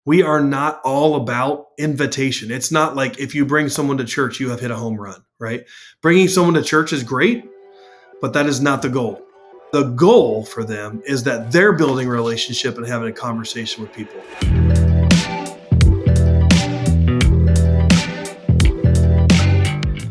we are not all about invitation. It's not like if you bring someone to church, you have hit a home run, right? Bringing someone to church is great, but that is not the goal. The goal for them is that they're building a relationship and having a conversation with people.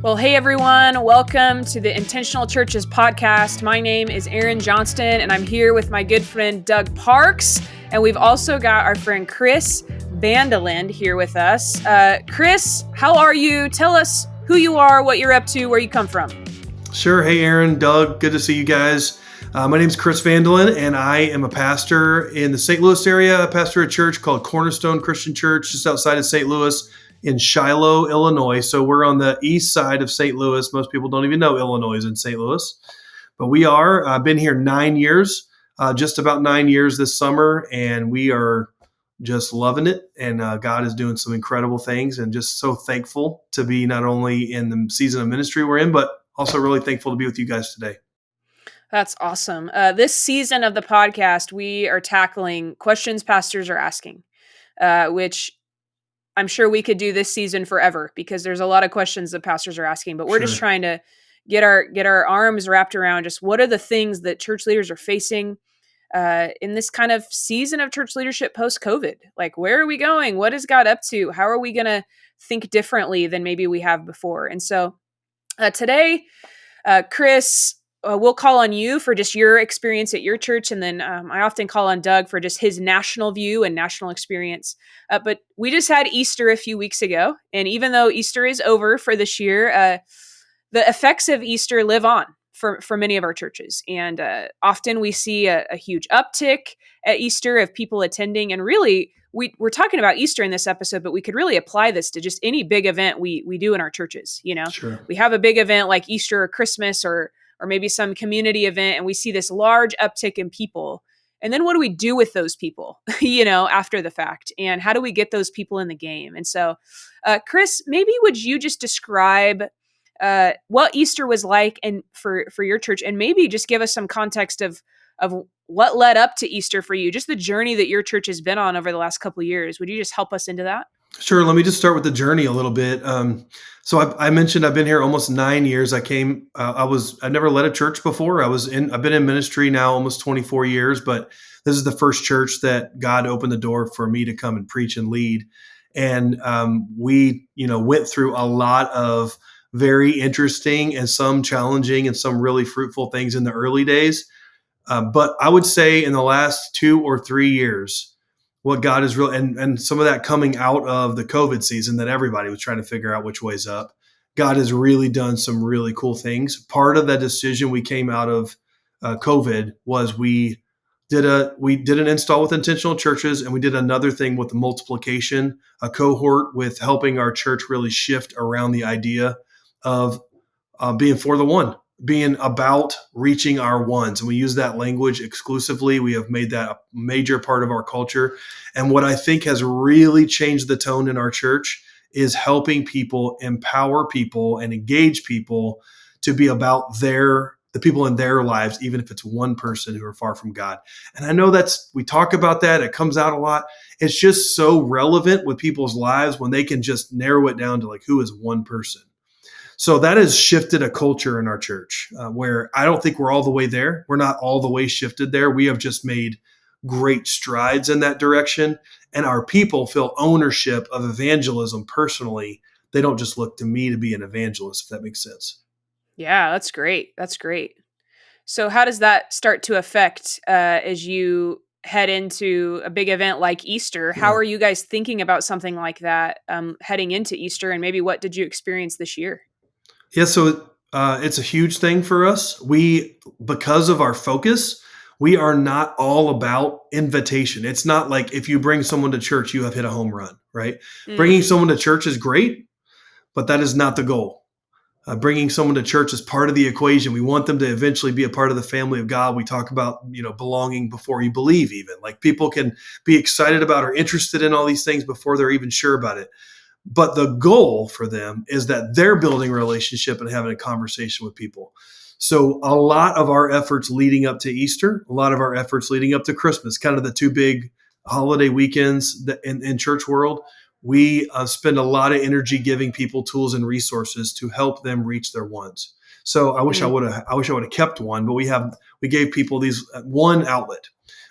Well, hey everyone, welcome to the Intentional Churches podcast. My name is Aaron Johnston, and I'm here with my good friend Doug Parks, and we've also got our friend Chris VandeLinde here with us. Chris, how are you? Tell us who you are, what you're up to, where you come from. Sure. Hey, Aaron, Doug, good to see you guys. My name is Chris VandeLinde, and I am a pastor in the St. Louis area. I pastor a church called Cornerstone Christian Church just outside of St. Louis in Shiloh, Illinois. So we're on the east side of St. Louis. Most people don't even know Illinois is in St. Louis, but we are. I've been here 9 years, just about 9 years this summer, and we are just loving it. And God is doing some incredible things, and just so thankful to be not only in the season of ministry we're in, but also really thankful to be with you guys today. That's awesome. This season of the podcast, we are tackling questions pastors are asking, which I'm sure we could do this season forever because there's a lot of questions that pastors are asking, but we're just trying to get our arms wrapped around just what are the things that church leaders are facing in this kind of season of church leadership post-COVID. Like, where are we going? What is God up to? How are we going to think differently than maybe we have before? And so today, Chris, we'll call on you for just your experience at your church. And then I often call on Doug for just his national view and national experience. But we just had Easter a few weeks ago. And even though Easter is over for this year, the effects of Easter live on for many of our churches. And often we see a huge uptick at Easter of people attending. And really, we're talking about Easter in this episode, but we could really apply this to just any big event we do in our churches. You know, we have a big event like Easter or Christmas or maybe some community event, and we see this large uptick in people. And then what do we do with those people, after the fact? And how do we get those people in the game? And so, Chris, maybe would you just describe what Easter was like and for your church, and maybe just give us some context of what led up to Easter for you, just the journey that your church has been on over the last couple of years. Would you just help us into that? Sure. Let me just start with the journey a little bit. So I mentioned I've been here almost 9 years. I've never led a church before. I've been in ministry now almost 24 years, but this is the first church that God opened the door for me to come and preach and lead. And we, went through a lot of very interesting and some challenging and some really fruitful things in the early days. But I would say in the last 2 or 3 years, what God is really, and some of that coming out of the COVID season that everybody was trying to figure out which way's up, God has really done some really cool things. Part of that decision we came out of COVID was we did an install with Intentional Churches, and we did another thing with the multiplication, a cohort with helping our church really shift around the idea of being for the one, being about reaching our ones. And we use that language exclusively. We have made that a major part of our culture. And what I think has really changed the tone in our church is helping people, empower people, and engage people to be about the people in their lives, even if it's one person who are far from God. And I know we talk about that. It comes out a lot. It's just so relevant with people's lives when they can just narrow it down to like, who is one person? So that has shifted a culture in our church where I don't think we're all the way there. We're not all the way shifted there. We have just made great strides in that direction. And our people feel ownership of evangelism personally. They don't just look to me to be an evangelist, if that makes sense. Yeah, that's great. That's great. So how does that start to affect as you head into a big event like Easter? How are you guys thinking about something like that heading into Easter? And maybe what did you experience this year? Yeah, so it's a huge thing for us. Because of our focus, we are not all about invitation. It's not like if you bring someone to church, you have hit a home run, right? Bringing someone to church is great, but that is not the goal. Bringing someone to church is part of the equation. We want them to eventually be a part of the family of God. We talk about, belonging before you believe even. Like people can be excited about or interested in all these things before they're even sure about it. But the goal for them is that they're building a relationship and having a conversation with people. So a lot of our efforts leading up to Easter, a lot of our efforts leading up to Christmas, kind of the two big holiday weekends in church world, we spend a lot of energy giving people tools and resources to help them reach their ones. So I wish I would have kept one, but we gave people these one outlet.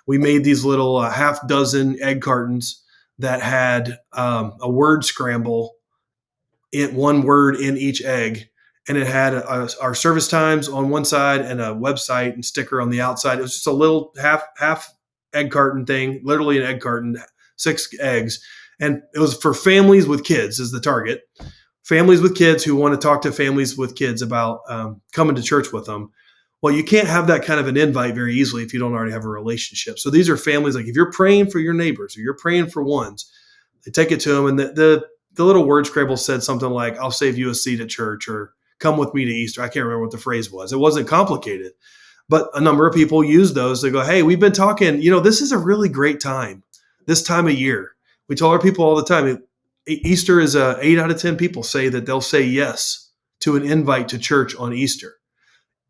We made these little half dozen egg cartons that had a word scramble, one word in each egg, and it had our service times on one side and a website and sticker on the outside. It was just a little half egg carton thing, literally an egg carton, 6 eggs, and it was for families with kids is the target. Families with kids who want to talk to families with kids about coming to church with them. Well, you can't have that kind of an invite very easily if you don't already have a relationship. So these are families, like if you're praying for your neighbors or you're praying for ones, they take it to them, and the little word scramble said something like, "I'll save you a seat at church," or "Come with me to Easter." I can't remember what the phrase was. It wasn't complicated, but a number of people use those. They go, "Hey, we've been talking, this is a really great time, this time of year." We tell our people all the time, Easter is 8 out of 10 people say that they'll say yes to an invite to church on Easter.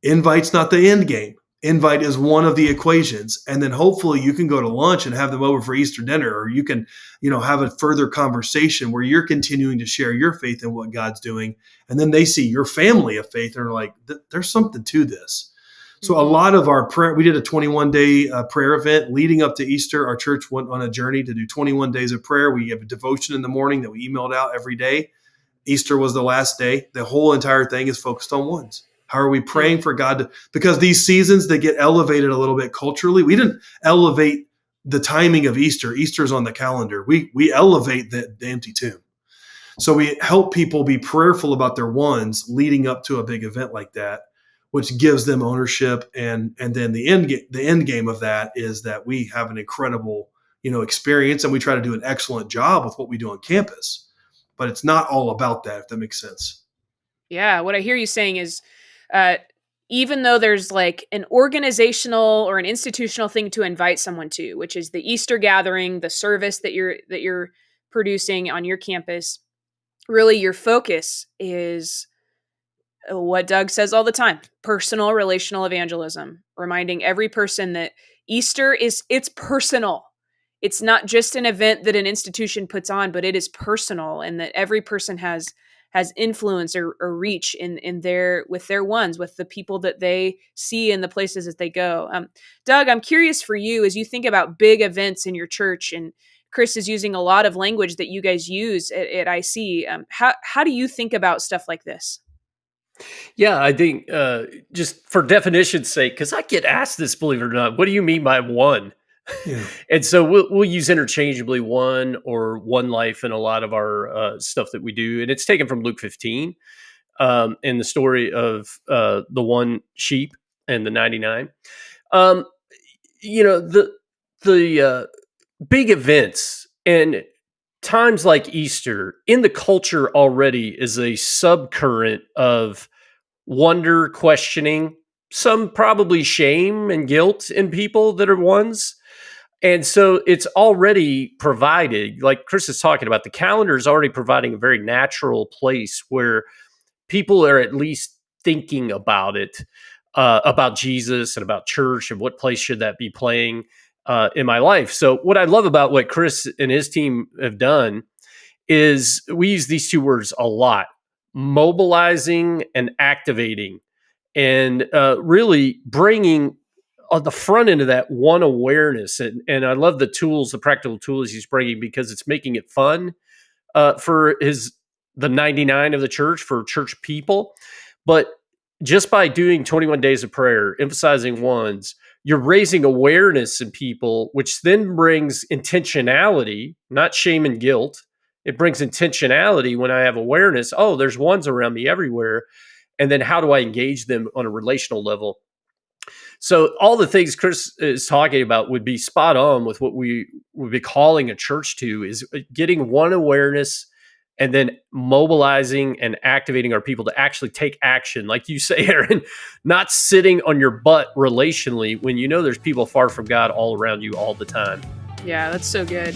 Invite's not the end game. Invite is one of the equations. And then hopefully you can go to lunch and have them over for Easter dinner, or you can, have a further conversation where you're continuing to share your faith in what God's doing. And then they see your family of faith and are like, there's something to this. So a lot of our prayer, we did a 21-day prayer event leading up to Easter. Our church went on a journey to do 21 days of prayer. We have a devotion in the morning that we emailed out every day. Easter was the last day. The whole entire thing is focused on ones. How are we praying for God because these seasons, they get elevated a little bit culturally. We didn't elevate the timing of Easter. Easter's on the calendar. We elevate the empty tomb. So we help people be prayerful about their ones leading up to a big event like that, which gives them ownership. And then the end game of that is that we have an incredible, experience, and we try to do an excellent job with what we do on campus. But it's not all about that, if that makes sense. Yeah, what I hear you saying is, even though there's like an organizational or an institutional thing to invite someone to, which is the Easter gathering, the service that you're producing on your campus, really your focus is what Doug says all the time: personal relational evangelism, reminding every person that Easter it's personal. It's not just an event that an institution puts on, but it is personal, and that every person has influence or reach in their with their ones, with the people that they see in the places that they go. Doug, I'm curious for you, as you think about big events in your church, and Chris is using a lot of language that you guys use at IC. How do you think about stuff like this? Yeah, I think just for definition's sake, because I get asked this, believe it or not, what do you mean by one? Yeah. And so we'll use interchangeably one or one life in a lot of our stuff that we do. And it's taken from Luke 15 in the story of the one sheep and the 99. The big events and times like Easter in the culture already is a subcurrent of wonder, questioning, some probably shame and guilt in people that are ones. And so it's already provided, like Chris is talking about, the calendar is already providing a very natural place where people are at least thinking about it, about Jesus and about church and what place should that be playing in my life. So what I love about what Chris and his team have done is we use these two words a lot: mobilizing and activating, and really bringing on the front end of that one awareness. And I love the tools, the practical tools he's bringing, because it's making it fun for the 99 of the church, for church people. But just by doing 21 days of prayer, emphasizing ones, you're raising awareness in people, which then brings intentionality, not shame and guilt. It brings intentionality when I have awareness. Oh, there's ones around me everywhere. And then how do I engage them on a relational level? So all the things Chris is talking about would be spot on with what we would be calling a church to, is getting one awareness and then mobilizing and activating our people to actually take action. Like you say, Aaron, not sitting on your butt relationally when you know there's people far from God all around you all the time. Yeah, that's so good.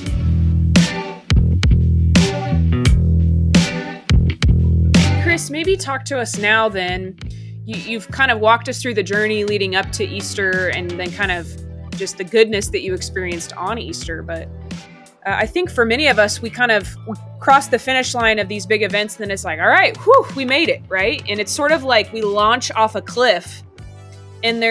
Chris, maybe talk to us now then. You've kind of walked us through the journey leading up to Easter, and then kind of just the goodness that you experienced on Easter. But I think for many of us, we kind of cross the finish line of these big events, and then it's like, all right, whew, we made it, right? And it's sort of like we launch off a cliff, and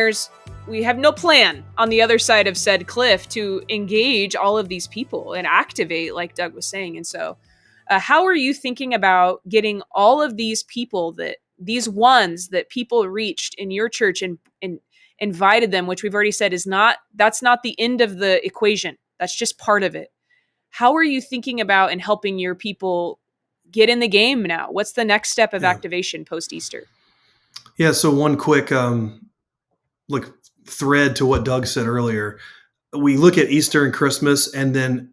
we have no plan on the other side of said cliff to engage all of these people and activate, like Doug was saying. And so how are you thinking about getting all of these people, these ones that people reached in your church and invited them, which we've already said that's not the end of the equation. That's just part of it. How are you thinking about and helping your people get in the game now? What's the next step of activation post-Easter? Yeah. So one quick thread to what Doug said earlier. We look at Easter and Christmas and then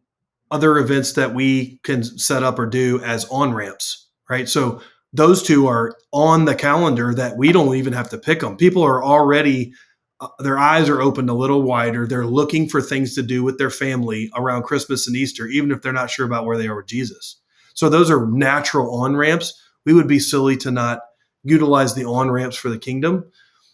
other events that we can set up or do as on-ramps, right? So those two are on the calendar that we don't even have to pick them. People are already, their eyes are opened a little wider. They're looking for things to do with their family around Christmas and Easter, even if they're not sure about where they are with Jesus. So those are natural on-ramps. We would be silly to not utilize the on-ramps for the kingdom.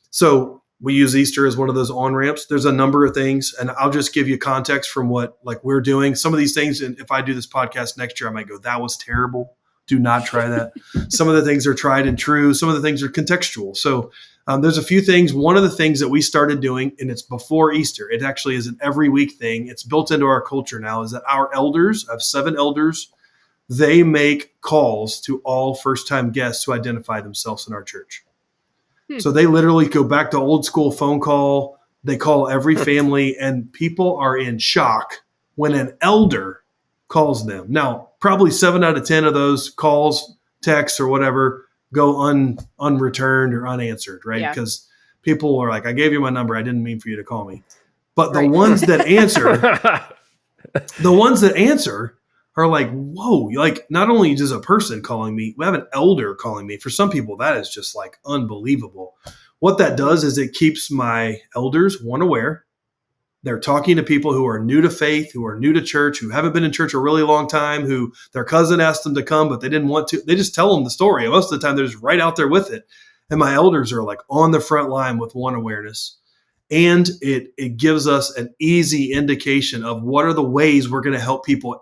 So we use Easter as one of those on-ramps. There's a number of things, and I'll just give you context from what we're doing. Some of these things, and if I do this podcast next year, I might go, that was terrible. Do not try that. Some of the things are tried and true. Some of the things are contextual. So there's a few things. One of the things that we started doing, and it's before Easter, it actually is an every week thing. It's built into our culture now, is that our elders, I have 7 elders, they make calls to all first-time guests who identify themselves in our church. So they literally go back to old school phone call. They call every family, and people are in shock when an elder calls them. Now, probably 7 out of 10 of those calls, texts, or whatever go unreturned or unanswered, right? Because people are like, I gave you my number. I didn't mean for you to call me. But the ones that answer, are like, whoa, like not only just a person calling me, we have an elder calling me. For some people, that is just like unbelievable. What that does is it keeps my elders, one, aware. They're talking to people who are new to faith, who are new to church, who haven't been in church a really long time, who their cousin asked them to come, but they didn't want to. They just tell them the story. And most of the time, they're just right out there with it. And my elders are like on the front line with one awareness. And it gives us an easy indication of what are the ways we're going to help people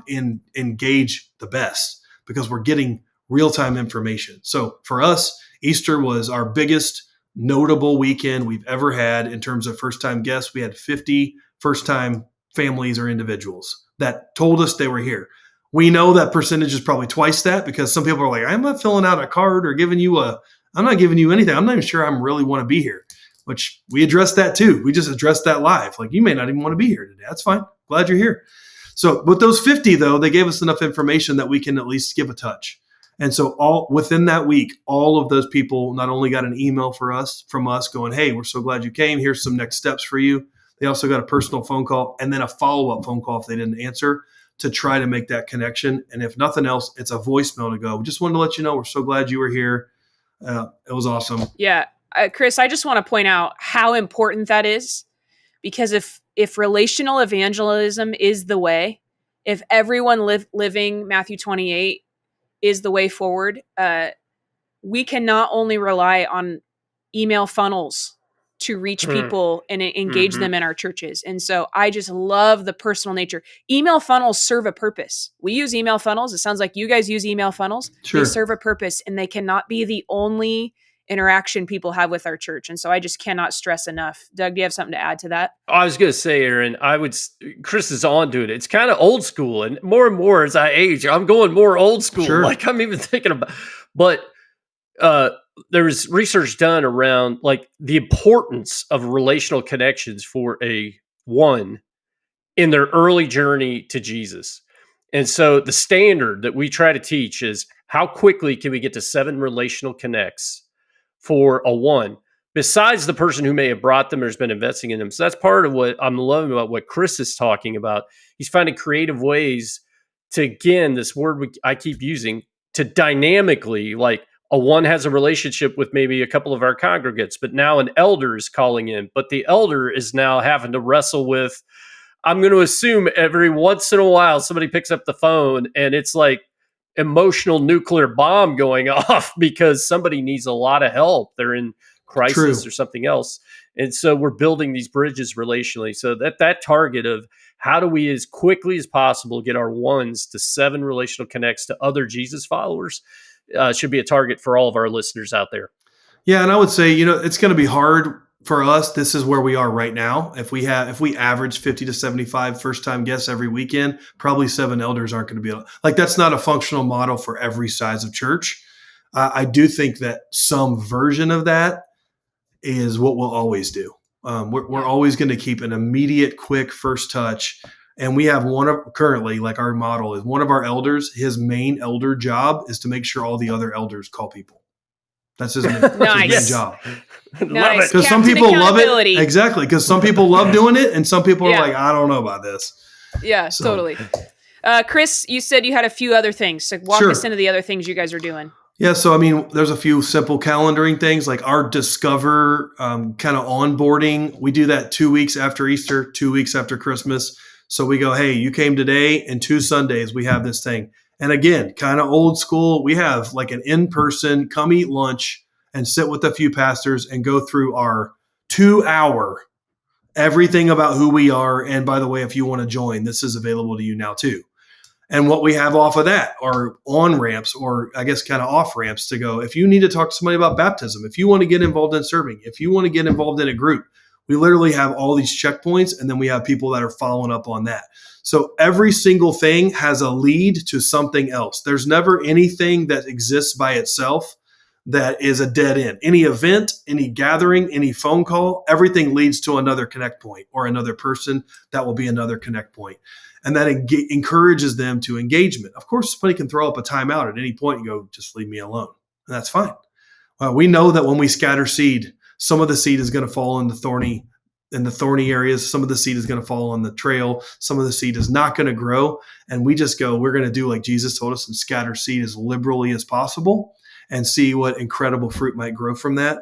engage the best, because we're getting real-time information. So for us, Easter was our biggest notable weekend we've ever had in terms of first-time guests. We had 50 first-time families or individuals that told us they were here. We know that percentage is probably twice that, because some people are like, I'm not filling out a card or I'm not giving you anything. I'm not even sure I really want to be here. Which we addressed that too. We just addressed that live. Like, you may not even want to be here today. That's fine. Glad you're here. So with those 50 though, they gave us enough information that we can at least give a touch. And so all within that week, all of those people not only got an email from us going, hey, we're so glad you came. Here's some next steps for you. They also got a personal phone call and then a follow-up phone call if they didn't answer, to try to make that connection. And if nothing else, it's a voicemail to go, we just wanted to let you know we're so glad you were here. It was awesome. Yeah. Chris, I just want to point out how important that is, because if relational evangelism is the way, if everyone living Matthew 28 is the way forward, we can not only rely on email funnels to reach people and engage them in our churches. And so I just love the personal nature. Email funnels serve a purpose. We use email funnels. It sounds like you guys use email funnels. Sure. They serve a purpose, and they cannot be the only interaction people have with our church. And so I just cannot stress enough. Doug, do you have something to add to that? I was going to say, Aaron, Chris is on to it. It's kind of old school, and more as I age, I'm going more old school. Sure. Like I'm even thinking about, but there was research done around like the importance of relational connections for one in their early journey to Jesus. And so the standard that we try to teach is, how quickly can we get to 7 relational connects for a one, besides the person who may have brought them or has been investing in them. So that's part of what I'm loving about what Chris is talking about. He's finding creative ways to, again, this word I keep using, to dynamically, like a one has a relationship with maybe a couple of our congregates, but now an elder is calling in, but the elder is now having to wrestle with, I'm going to assume every once in a while somebody picks up the phone and it's like emotional nuclear bomb going off because somebody needs a lot of help. They're in crisis True. or something else. And so we're building these bridges relationally. So that target of how do we as quickly as possible get our 1s to 7 relational connects to other Jesus followers should be a target for all of our listeners out there. Yeah, and I would say, it's going to be hard for us. This is where we are right now. If we average 50 to 75 first-time guests every weekend, probably 7 elders aren't going to be able, like, that's not a functional model for every size of church. I do think that some version of that is what we'll always do. We're always going to keep an immediate, quick first touch. And we have currently, like, our model is one of our elders, his main elder job is to make sure all the other elders call people. That's his main job. Love it. Because some people love it. Exactly. Because some people love doing it and some people are like, I don't know about this. Yeah, totally. Chris, you said you had a few other things. So walk us into the other things you guys are doing. Yeah, so there's a few simple calendaring things, like our Discover kind of onboarding. We do that 2 weeks after Easter, 2 weeks after Christmas. So we go, hey, you came today, and 2 Sundays we have this thing. And again, kind of old school, we have like an in-person, come eat lunch and sit with a few pastors and go through our 2-hour everything about who we are. And by the way, if you want to join, this is available to you now too. And what we have off of that are on-ramps, or I guess kind of off-ramps, to go, if you need to talk to somebody about baptism, if you want to get involved in serving, if you want to get involved in a group, we literally have all these checkpoints, and then we have people that are following up on that. So every single thing has a lead to something else. There's never anything that exists by itself that is a dead end. Any event, any gathering, any phone call, everything leads to another connect point or another person that will be another connect point. And that encourages them to engagement. Of course, somebody can throw up a timeout at any point and go, just leave me alone. And that's fine. We know that when we scatter seed, some of the seed is going to fall in the thorny areas. Some of the seed is going to fall on the trail. Some of the seed is not going to grow. And we just go, we're going to do like Jesus told us and scatter seed as liberally as possible and see what incredible fruit might grow from that.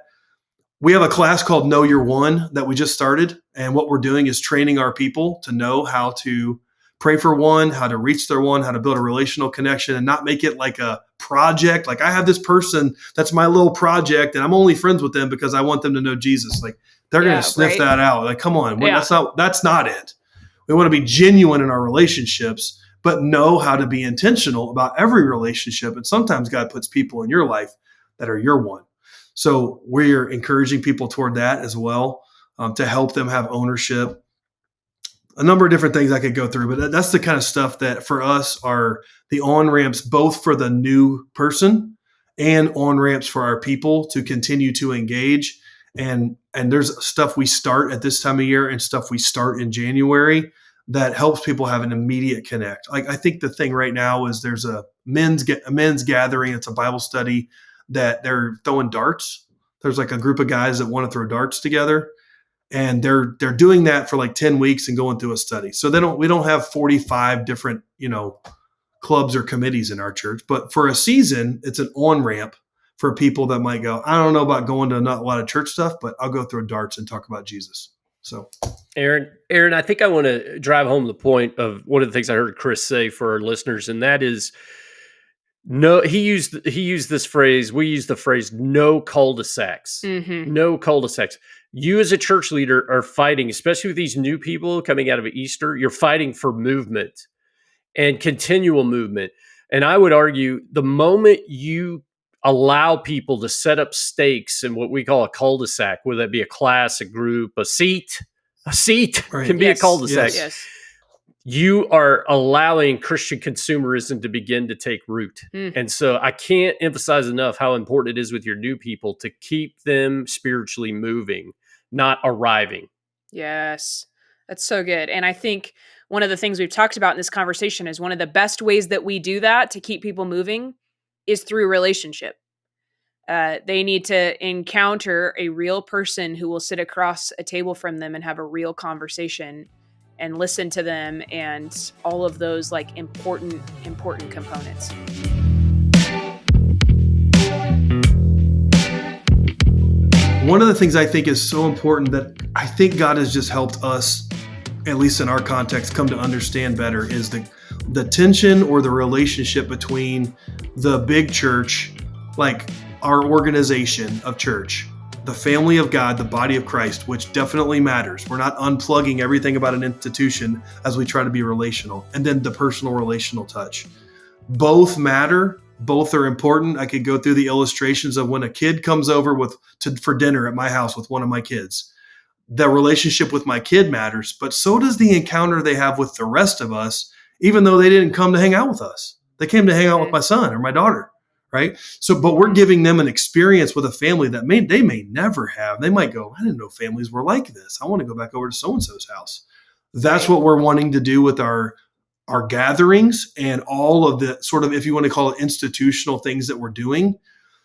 We have a class called Know Your One that we just started. And what we're doing is training our people to know how to pray for one, how to reach their one, how to build a relational connection and not make it like a project. Like, I have this person that's my little project and I'm only friends with them because I want them to know Jesus. Like, they're going to sniff that out. Like, come on, that's not it. We want to be genuine in our relationships, but know how to be intentional about every relationship. And sometimes God puts people in your life that are your one. So we're encouraging people toward that as well, to help them have ownership. A number of different things I could go through, but that's the kind of stuff that for us are the on-ramps, both for the new person and on-ramps for our people to continue to engage. And there's stuff we start at this time of year and stuff we start in January that helps people have an immediate connect. Like, I think the thing right now is there's a men's gathering. It's a Bible study that they're throwing darts. There's like a group of guys that want to throw darts together. And they're doing that for like 10 weeks and going through a study. So we don't have 45 different, clubs or committees in our church. But for a season, it's an on-ramp for people that might go, I don't know about going to not a lot of church stuff, but I'll go throw darts and talk about Jesus. So Aaron, I think I want to drive home the point of one of the things I heard Chris say for our listeners, and that is, no, he used this phrase. We use the phrase, no cul-de-sacs. Mm-hmm. No cul-de-sacs. You as a church leader are fighting, especially with these new people coming out of Easter, you're fighting for movement and continual movement. And I would argue the moment you allow people to set up stakes in what we call a cul-de-sac, whether that be a class, a group, a seat right. Can be a cul-de-sac. Yes. You are allowing Christian consumerism to begin to take root. And so I can't emphasize enough how important it is with your new people to keep them spiritually moving, not arriving. Yes, that's so good. And I think one of the things we've talked about in this conversation is one of the best ways that we do that to keep people moving is through relationship. They need to encounter a real person who will sit across a table from them and have a real conversation and listen to them and all of those like important components. One of the things I think is so important that I think God has just helped us, at least in our context, come to understand better is the tension or the relationship between the big church, like our organization of church, the family of God, the body of Christ, which definitely matters. We're not unplugging everything about an institution as we try to be relational. And then the personal relational touch. Both matter. Both are important. I could go through the illustrations of when a kid comes over for dinner at my house with one of my kids. The relationship with my kid matters, but so does the encounter they have with the rest of us, even though they didn't come to hang out with us. They came to hang out with my son or my daughter, right? So, but we're giving them an experience with a family that they may never have. They might go, I didn't know families were like this. I want to go back over to so-and-so's house. That's what we're wanting to do with our gatherings and all of the sort of, if you want to call it, institutional things that we're doing.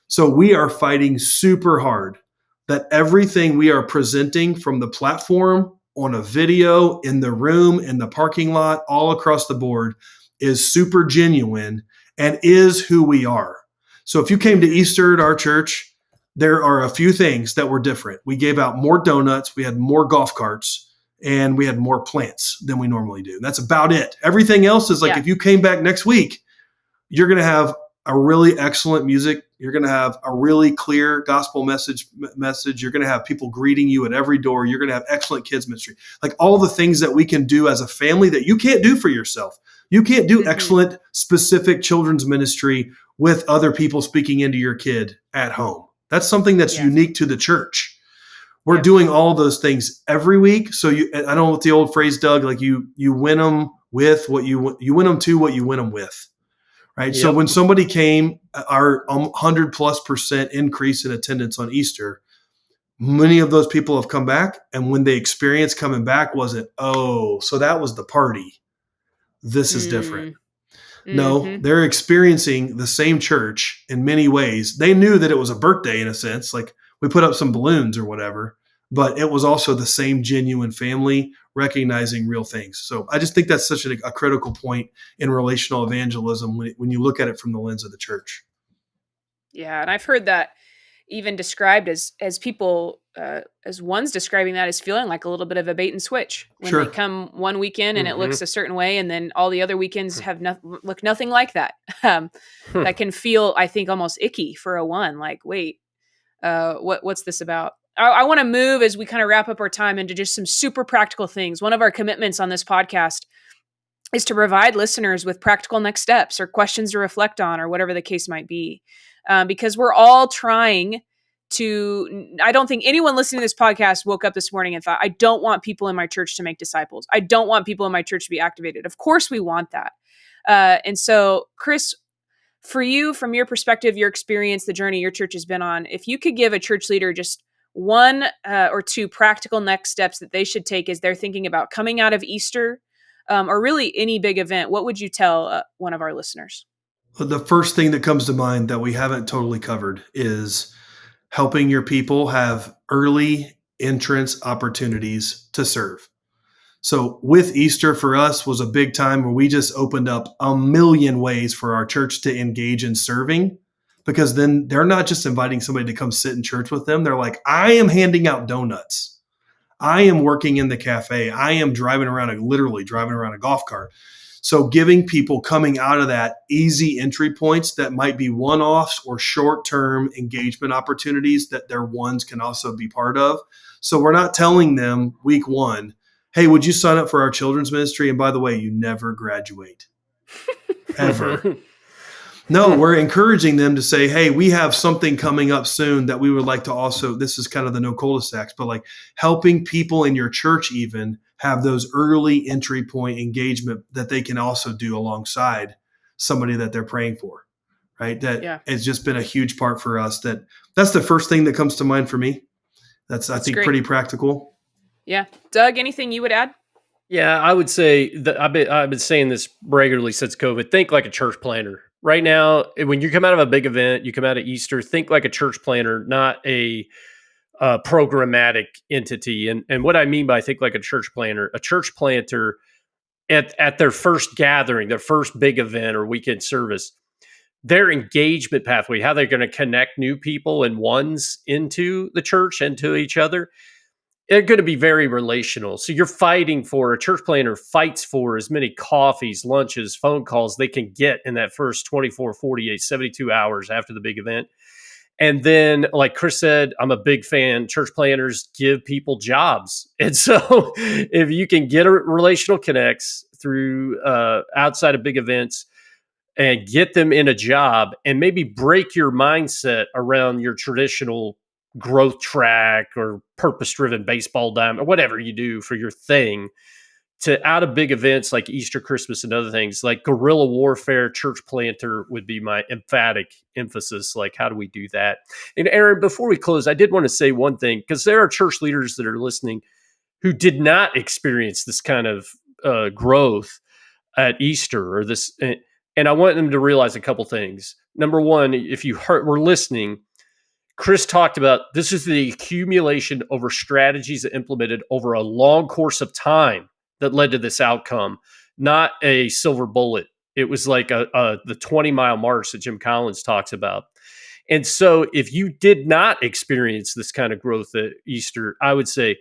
So we are fighting super hard that everything we are presenting from the platform, on a video, in the room, in the parking lot, all across the board is super genuine and is who we are. So if you came to Easter at our church, there are a few things that were different. We gave out more donuts, we had more golf carts, and we had more plants than we normally do. That's about it. Everything else is like, if you came back next week, you're going to have a really excellent music. You're going to have a really clear gospel message. You're going to have people greeting you at every door. You're going to have excellent kids ministry. Like all the things that we can do as a family that you can't do for yourself. You can't do excellent, specific children's ministry with other people speaking into your kid at home. That's something that's unique to the church. We're doing all those things every week. So I don't know what the old phrase, Doug, like you win them with what you win them to what you win them with. Right. Yep. So when somebody came, our 100+% increase in attendance on Easter, many of those people have come back. And when they experience coming back, wasn't, oh, so that was the party. This is different. No, they're experiencing the same church in many ways. They knew that it was a birthday in a sense, like we put up some balloons or whatever, but it was also the same genuine family recognizing real things. So I just think that's such a critical point in relational evangelism when you look at it from the lens of the church. Yeah, and I've heard that even described as people, as one's describing that as feeling like a little bit of a bait and switch when they come one weekend and it looks a certain way, and then all the other weekends have look nothing like that. That can feel, I think, almost icky for a one. Like, wait, what's this about? I want to move as we kind of wrap up our time into just some super practical things. One of our commitments on this podcast is to provide listeners with practical next steps or questions to reflect on, or whatever the case might be. Because we're all trying to, I don't think anyone listening to this podcast woke up this morning and thought, I don't want people in my church to make disciples. I don't want people in my church to be activated. Of course we want that. And so, Chris, for you, from your perspective, your experience, the journey your church has been on, if you could give a church leader just one or two practical next steps that they should take as they're thinking about coming out of Easter, or really any big event, what would you tell one of our listeners? The first thing that comes to mind that we haven't totally covered is helping your people have early entrance opportunities to serve. So with Easter for us was a big time where we just opened up a million ways for our church to engage in serving, because then they're not just inviting somebody to come sit in church with them. They're like, I am handing out donuts. I am working in the cafe. I am literally driving around a golf cart. So giving people coming out of that easy entry points that might be one-offs or short-term engagement opportunities that their ones can also be part of. So we're not telling them week one, hey, would you sign up for our children's ministry? And by the way, you never graduate, ever. No, we're encouraging them to say, hey, we have something coming up soon that we would like to also, this is kind of the no cul-de-sacs, but like helping people in your church even have those early entry point engagement that they can also do alongside somebody that they're praying for, right? That has just been a huge part for us. That's the first thing that comes to mind for me. That's I think, great. Pretty practical. Yeah. Doug, anything you would add? Yeah, I would say that I've been saying this regularly since COVID. Think like a church planner. Right now, when you come out of a big event, you come out of Easter, think like a church planner, not a programmatic entity. And what I mean by think like a church planter at their first gathering, their first big event or weekend service, their engagement pathway, how they're going to connect new people and ones into the church and to each other, they're going to be very relational. So you're fighting for, a church planner fights for as many coffees, lunches, phone calls they can get in that first 24, 48, 72 hours after the big event. And then, like Chris said, I'm a big fan. Church planters give people jobs. And so if you can get a relational connects through outside of big events and get them in a job and maybe break your mindset around your traditional growth track or purpose driven baseball diamond or whatever you do for your thing, to out of big events like Easter, Christmas, and other things, like guerrilla warfare, church planter would be my emphatic emphasis. Like, how do we do that? And Aaron, before we close, I did want to say one thing, because there are church leaders that are listening who did not experience this kind of growth at Easter or this. And I want them to realize a couple things. Number one, if you were listening, Chris talked about this is the accumulation over strategies that implemented over a long course of time that led to this outcome, not a silver bullet. It was like the 20-mile march that Jim Collins talks about. And so if you did not experience this kind of growth at Easter, I would say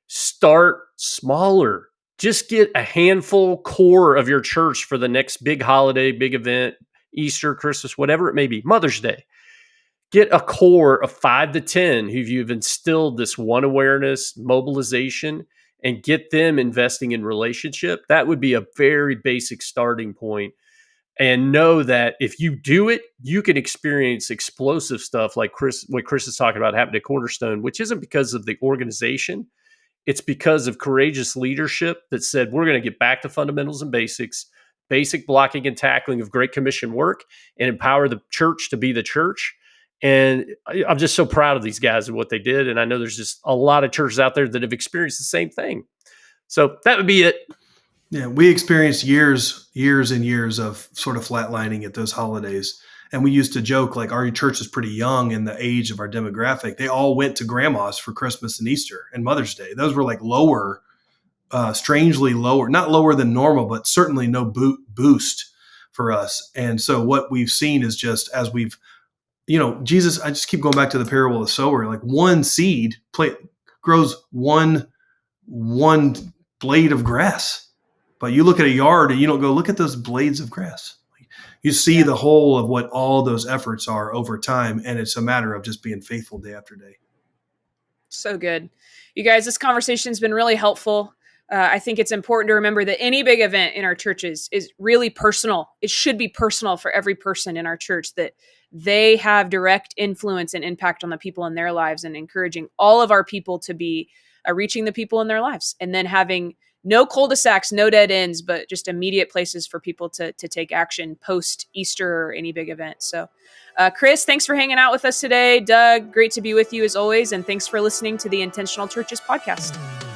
start smaller. Just get a handful core of your church for the next big holiday, big event, Easter, Christmas, whatever it may be, Mother's Day. Get a core of 5 to 10 who you've instilled this one awareness, mobilization, and get them investing in relationship. That would be a very basic starting point. And know that if you do it, you can experience explosive stuff like what Chris is talking about happened at Cornerstone, which isn't because of the organization. It's because of courageous leadership that said, we're going to get back to fundamentals and basics, basic blocking and tackling of Great Commission work, and empower the church to be the church. And I'm just so proud of these guys and what they did. And I know there's just a lot of churches out there that have experienced the same thing. So that would be it. Yeah, we experienced years and years of sort of flatlining at those holidays. And we used to joke, like, our church is pretty young in the age of our demographic. They all went to grandma's for Christmas and Easter and Mother's Day. Those were like lower, strangely lower, not lower than normal, but certainly no boost for us. And so what we've seen is just as we've, Jesus, I just keep going back to the parable of the sower, like one seed grows one blade of grass. But you look at a yard and you don't go, look at those blades of grass. You see the whole of what all those efforts are over time. And it's a matter of just being faithful day after day. So good. You guys, this conversation has been really helpful. I think it's important to remember that any big event in our churches is really personal. It should be personal for every person in our church, that they have direct influence and impact on the people in their lives, and encouraging all of our people to be reaching the people in their lives, and then having no cul-de-sacs, no dead ends, but just immediate places for people to take action post Easter or any big event. So, Chris, thanks for hanging out with us today. Doug, great to be with you as always. And thanks for listening to the Intentional Churches podcast.